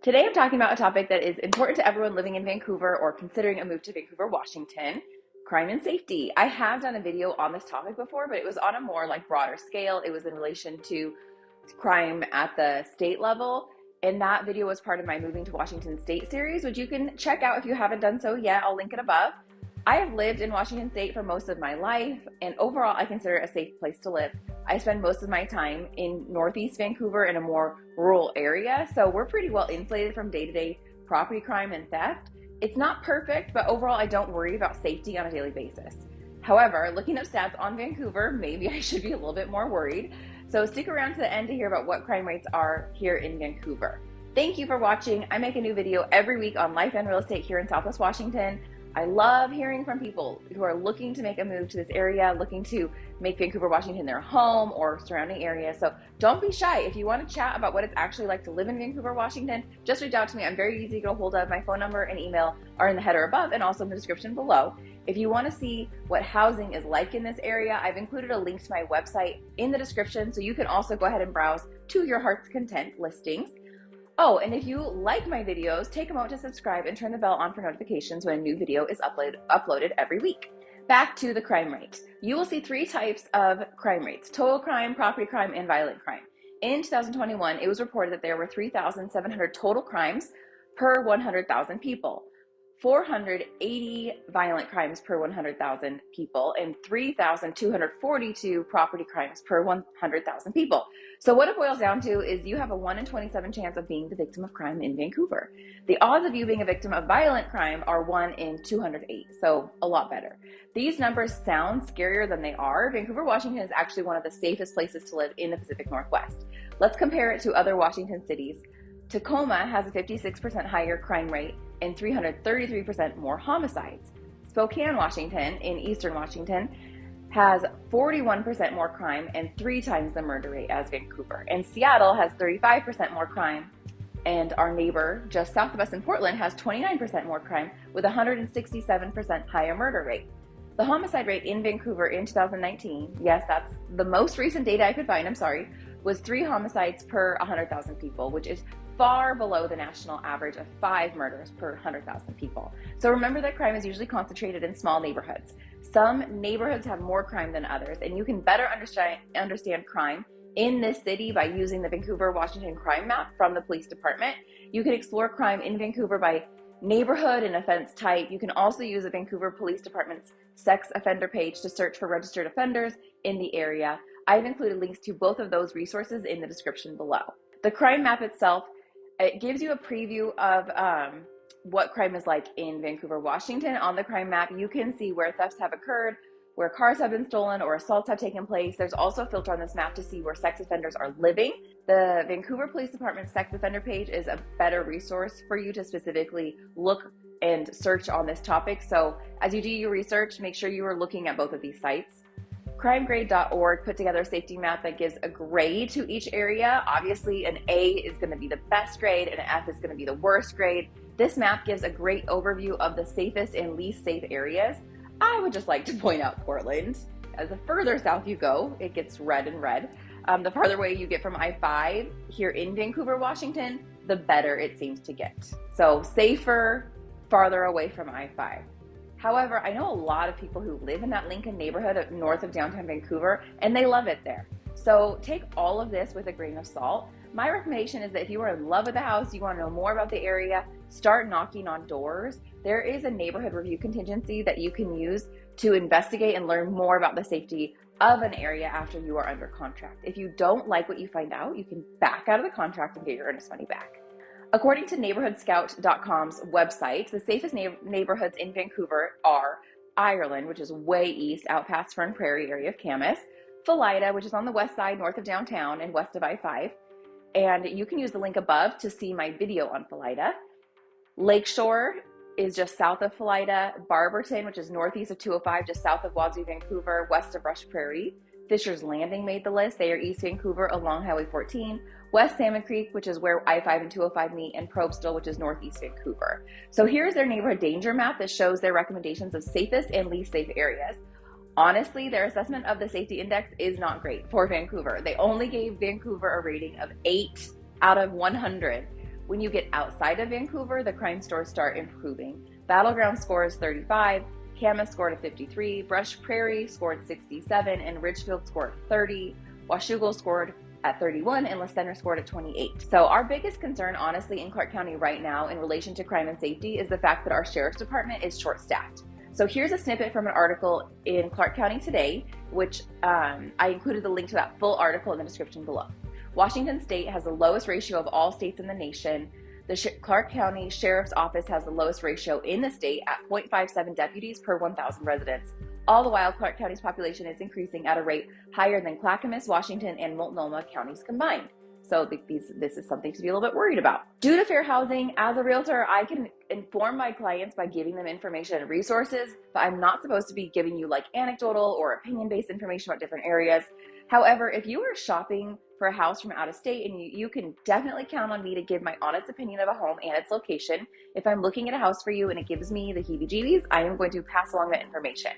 Today I'm talking about a topic that is important to everyone living in Vancouver or considering a move to Vancouver, Washington, crime and safety. I have done a video on this topic before, but it was on a more broader scale. It was in relation to crime at the state level. And that video was part of my Moving to Washington State series, which you can check out if you haven't done so yet. I'll link it above. I have lived in Washington State for most of my life, and overall I consider it a safe place to live. I spend most of my time in Northeast Vancouver in a more rural area, so we're pretty well insulated from day-to-day property crime and theft. It's not perfect, but overall I don't worry about safety on a daily basis. However, looking up stats on Vancouver, maybe I should be a little bit more worried. So stick around to the end to hear about what crime rates are here in Vancouver. Thank you for watching. I make a new video every week on life and real estate here in Southwest Washington. I love hearing from people who are looking to make a move to this area, looking to make Vancouver, Washington their home or surrounding area. So don't be shy. If you want to chat about what it's actually like to live in Vancouver, Washington, just reach out to me. I'm very easy to get a hold of. My phone number and email are in the header above and also in the description below. If you want to see what housing is like in this area, I've included a link to my website in the description, so you can also go ahead and browse to your heart's content listings. Oh, and if you like my videos, take a moment to subscribe and turn the bell on for notifications when a new video is uploaded every week. Back to the crime rate. You will see three types of crime rates: total crime, property crime, and violent crime. In 2021, it was reported that there were 3,700 total crimes per 100,000 people, 480 violent crimes per 100,000 people, and 3,242 property crimes per 100,000 people. So what it boils down to is you have a 1 in 27 chance of being the victim of crime in Vancouver. The odds of you being a victim of violent crime are 1 in 208, so a lot better. These numbers sound scarier than they are. Vancouver, Washington is actually one of the safest places to live in the Pacific Northwest. Let's compare it to other Washington cities. Tacoma has a 56% higher crime rate and 333% more homicides. Spokane, Washington, in eastern Washington, has 41% more crime and 3 times the murder rate as Vancouver. And Seattle has 35% more crime, and our neighbor just south of us in Portland has 29% more crime with 167% higher murder rate. The homicide rate in Vancouver in 2019, yes, that's the most recent data I could find, was 3 homicides per 100,000 people, which is far below the national average of 5 murders per 100,000 people. So remember that crime is usually concentrated in small neighborhoods. Some neighborhoods have more crime than others, and you can better understand crime in this city by using the Vancouver Washington crime map from the police department. You can explore crime in Vancouver by neighborhood and offense type. You can also use the Vancouver Police Department's sex offender page to search for registered offenders in the area. I've included links to both of those resources in the description below. The crime map itself, it gives you a preview of what crime is like in Vancouver, Washington. On the crime map, you can see where thefts have occurred, where cars have been stolen or assaults have taken place. There's also a filter on this map to see where sex offenders are living. The Vancouver Police Department's sex offender page is a better resource for you to specifically look and search on this topic. So as you do your research, make sure you are looking at both of these sites. Crimegrade.org put together a safety map that gives a grade to each area. Obviously, an A is going to be the best grade and an F is going to be the worst grade. This map gives a great overview of the safest and least safe areas. I would just like to point out Portland. As the further south you go, it gets red and red. The farther away you get from I-5 here in Vancouver, Washington, the better it seems to get. So safer, farther away from I-5. However, I know a lot of people who live in that Lincoln neighborhood north of downtown Vancouver, and they love it there. So take all of this with a grain of salt. My recommendation is that if you are in love with the house, you want to know more about the area, start knocking on doors. There is a neighborhood review contingency that you can use to investigate and learn more about the safety of an area after you are under contract. If you don't like what you find out, you can back out of the contract and get your earnest money back. According to neighborhoodscout.com's website, the safest neighborhoods in Vancouver are Ireland, which is way east, out past Fern Prairie area of Camas, Philida, which is on the west side, north of downtown and west of I-5. And you can use the link above to see my video on Philida. Lakeshore is just south of Philida. Barberton, which is northeast of 205, just south of Wazoo, Vancouver, west of Rush Prairie. Fisher's Landing made the list. They are East Vancouver along Highway 14. West Salmon Creek, which is where I-5 and 205 meet, and Probestill, which is northeast Vancouver. So here's their neighborhood danger map that shows their recommendations of safest and least safe areas. Honestly, their assessment of the safety index is not great for Vancouver. They only gave Vancouver a rating of 8 out of 100, When you get outside of Vancouver, the crime scores start improving. Battleground scores 35, Camas scored a 53, Brush Prairie scored 67, and Ridgefield scored 30. Washougal scored at 31, and La Center scored at 28. So our biggest concern, honestly, in Clark County right now in relation to crime and safety is the fact that our sheriff's department is short-staffed. So here's a snippet from an article in Clark County Today, which I included the link to that full article in the description below. Washington State has the lowest ratio of all states in the nation. The Clark County Sheriff's Office has the lowest ratio in the state at 0.57 deputies per 1,000 residents. All the while, Clark County's population is increasing at a rate higher than Clackamas, Washington, and Multnomah counties combined. So this is something to be a little bit worried about. Due to fair housing, as a realtor, I can inform my clients by giving them information and resources, but I'm not supposed to be giving you like anecdotal or opinion-based information about different areas. However, if you are shopping for a house from out of state, and you can definitely count on me to give my honest opinion of a home and its location. If I'm looking at a house for you and it gives me the heebie-jeebies, I am going to pass along that information.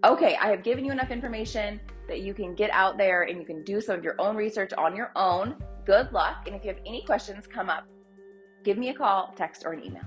Okay, I have given you enough information that you can get out there and you can do some of your own research on your own. Good luck, and if you have any questions come up, give me a call, text, or an email.